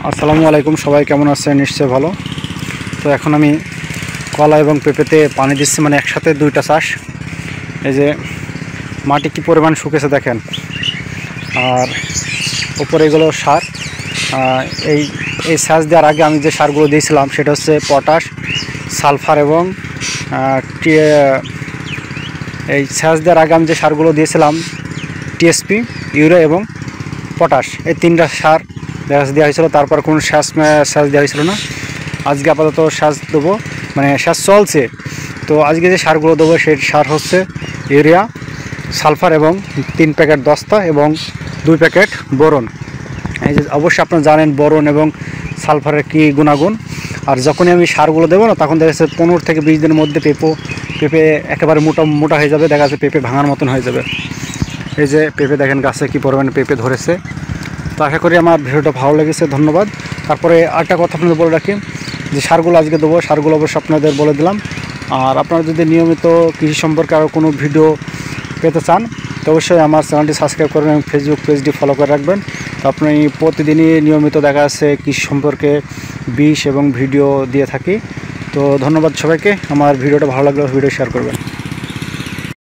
আসসালামু আলাইকুম, সবাই কেমন আছেন? নিশ্চয়ই ভালো। তো এখন আমি কলা এবং পেঁপেতে পানি দিচ্ছি, মানে একসাথে দুইটা চাষ। এই যে মাটি কি পরিমাণ শুকেছে দেখেন, আর উপরে এগুলো সার। এই এই সেচ দেওয়ার আগে আমি যে সারগুলো দিয়েছিলাম সেটা হচ্ছে পটাশ, সালফার এবং এই সেচ দেওয়ার আগে আমি যে সারগুলো দিয়েছিলাম টিএসপি, ইউরিয়া এবং পটাশ, এই তিনটা সার দেওয়া হয়েছিল। তারপর কোনো সেচ দেওয়া হয়েছিল না। আজকে আপাতত সেচ দেবো, মানে সেচ চলছে। তো আজকে যে সারগুলো দেবো সেই সার হচ্ছে ইউরিয়া, সালফার এবং 3 প্যাকেট দস্তা এবং 2 প্যাকেট বোরন। এই যে অবশ্যই আপনারা জানেন বোরন এবং সালফারের কী গুণাগুণ। আর যখনই আমি সারগুলো দেবো না, তখন দেখা যাচ্ছে 15 থেকে 20 দিনের মধ্যে পেঁপে একেবারে মোটা হয়ে যাবে। দেখা যাচ্ছে পেঁপে ভাঙার মতন হয়ে যাবে। এই যে পেঁপে দেখেন গাছে কী পরিমাণে পেঁপে ধরেছে। তো আশা করি আমার ভিডিওটা ভালো লেগেছে, ধন্যবাদ। তারপরে আরেকটা কথা আপনাদের বলে রাখি, যে সারগুলো আজকে দেবো, সারগুলো অবশ্যই আপনাদের বলে দিলাম। আর আপনারা যদি নিয়মিত কৃষি সম্পর্কে আরও কোনো ভিডিও পেতে চান, তো অবশ্যই আমার চ্যানেলটি সাবস্ক্রাইব করবেন এবং ফেসবুক পেজটি ফলো করে রাখবেন। তো আপনি প্রতিদিনই নিয়মিত দেখা যাচ্ছে কৃষি সম্পর্কে বিষ এবং ভিডিও দিয়ে থাকি। তো ধন্যবাদ সবাইকে। আমার ভিডিওটা ভালো লাগলে ভিডিও শেয়ার করবেন।